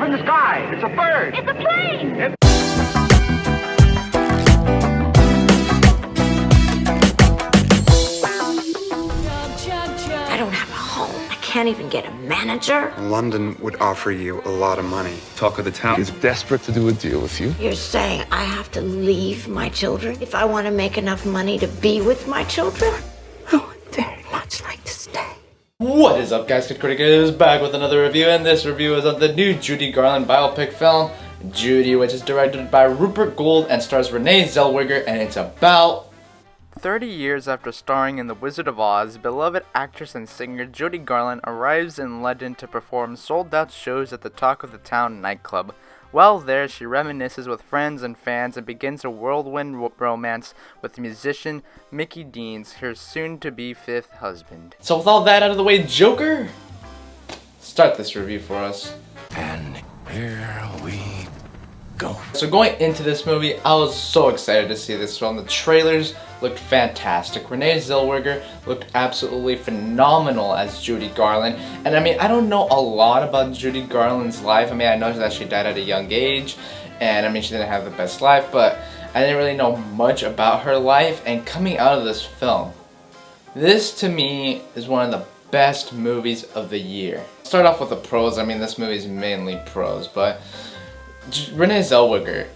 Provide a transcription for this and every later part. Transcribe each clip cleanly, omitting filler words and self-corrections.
in the sky. It's a bird. It's a plane! I don't have a home. I can't even get a manager. London would offer you a lot of money. Talk of the town is desperate to do a deal with you. You're saying I have to leave my children if I want to make enough money to be with my children? I would very much like to stay. What is up, guys? Kid Critic is back with another review, and this review is of the new Judy Garland biopic film, Judy, which is directed by Rupert Gould and stars Renee Zellweger, and it's about 30 years after starring in The Wizard of Oz, beloved actress and singer Judy Garland arrives in London to perform sold-out shows at the Talk of the Town nightclub. While there, she reminisces with friends and fans and begins a whirlwind romance with musician Mickey Deans, her soon-to-be fifth husband. So with all that out of the way, Joker, start this review for us. And here we go. So going into this movie, I was so excited to see this film. The trailers looked fantastic. Renee Zellweger looked absolutely phenomenal as Judy Garland. And I mean, I don't know a lot about Judy Garland's life. I mean, I know that she died at a young age, and I mean, she didn't have the best life, but I didn't really know much about her life. And coming out of this film, this to me is one of the best movies of the year. Start off with the pros. I mean, this movie is mainly pros, but Renee Zellweger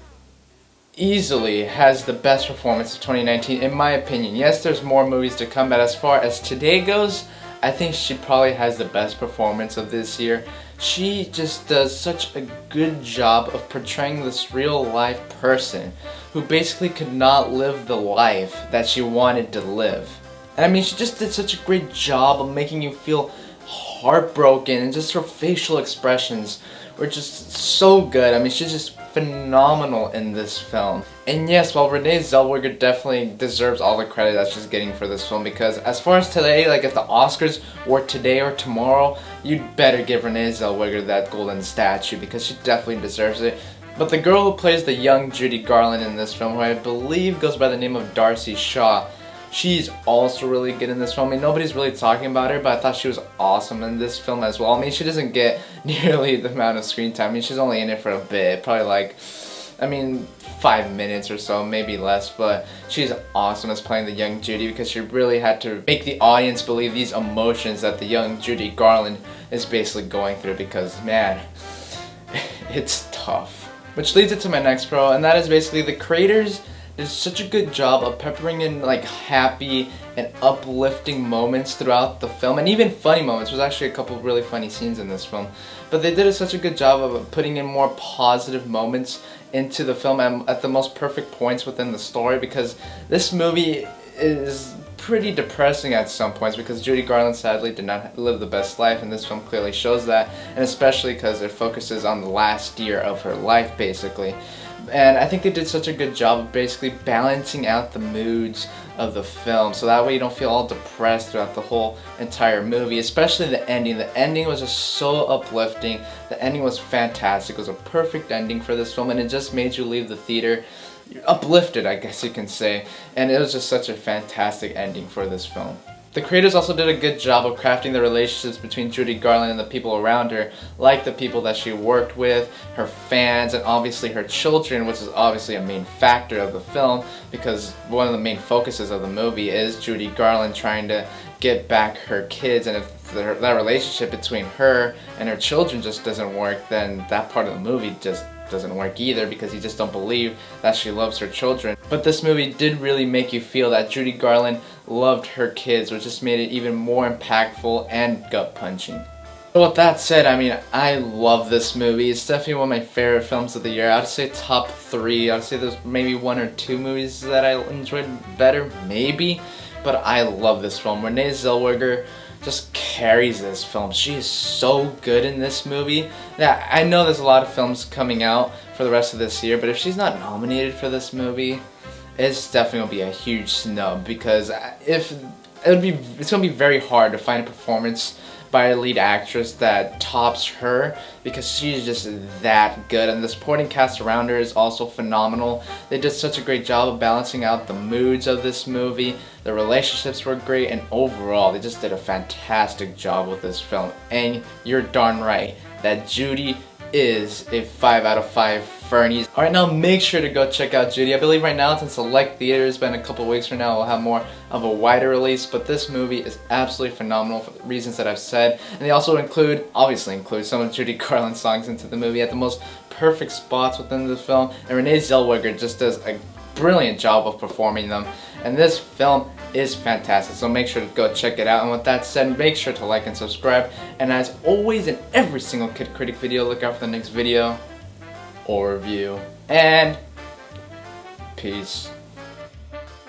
easily has the best performance of 2019 in my opinion. Yes, there's more movies to come, but as far as today goes, I think she probably has the best performance of this year. She just does such a good job of portraying this real life person who basically could not live the life that she wanted to live. And I mean, she just did such a great job of making you feel heartbroken, and just her facial expressions were just so good. I mean, she's just phenomenal in this film. And yes, while Renee Zellweger definitely deserves all the credit that she's getting for this film, because as far as today, like if the Oscars were today or tomorrow, you'd better give Renee Zellweger that golden statue, because she definitely deserves it. But the girl who plays the young Judy Garland in this film, who I believe goes by the name of Darcy Shaw, she's also really good in this film. I mean, nobody's really talking about her, but I thought she was awesome in this film as well. I mean, she doesn't get nearly the amount of screen time. I mean, she's only in it for a bit, probably like, I mean, 5 minutes or so, maybe less, but she's awesome as playing the young Judy, because she really had to make the audience believe these emotions that the young Judy Garland is basically going through, because, man, it's tough. Which leads it to my next pro, and that is basically the creators did such a good job of peppering in like happy and uplifting moments throughout the film, and even funny moments. There's actually a couple of really funny scenes in this film, but they did such a good job of putting in more positive moments into the film at the most perfect points within the story, because this movie is pretty depressing at some points, because Judy Garland sadly did not live the best life, and this film clearly shows that, and especially because it focuses on the last year of her life basically. And I think they did such a good job of basically balancing out the moods of the film, so that way you don't feel all depressed throughout the whole entire movie, especially the ending. The ending was just so uplifting. The ending was fantastic. It was a perfect ending for this film, and it just made you leave the theater uplifted, I guess you can say. And it was just such a fantastic ending for this film. The creators also did a good job of crafting the relationships between Judy Garland and the people around her, like the people that she worked with, her fans, and obviously her children, which is obviously a main factor of the film, because one of the main focuses of the movie is Judy Garland trying to get back her kids, and if that relationship between her and her children just doesn't work, then that part of the movie just doesn't work either, because you just don't believe that she loves her children. But this movie did really make you feel that Judy Garland loved her kids, which just made it even more impactful and gut-punching. So with that said, I mean, I love this movie. It's definitely one of my favorite films of the year. I'd say top 3. I'd say there's maybe 1 or 2 movies that I enjoyed better, maybe, but I love this film. Renee Zellweger just carries this film. She is so good in this movie. Yeah, I know there's a lot of films coming out for the rest of this year, but if she's not nominated for this movie, it's definitely gonna be a huge snub, because it's gonna be very hard to find a performance by a lead actress that tops her, because she's just that good, and the supporting cast around her is also phenomenal. They did such a great job of balancing out the moods of this movie. The relationships were great, and overall they just did a fantastic job with this film. And you're darn right that Judy is a 5 out of 5 Fernies. Alright, now make sure to go check out Judy. I believe right now it's in select theaters, but in a couple weeks from now we'll have more of a wider release, but this movie is absolutely phenomenal for the reasons that I've said. And they also obviously include some of Judy Garland's songs into the movie at the most perfect spots within the film, and Renee Zellweger just does a brilliant job of performing them. And this film is fantastic, so make sure to go check it out. And with that said, make sure to like and subscribe. And as always, in every single Kid Critic video, look out for the next video or review. And peace.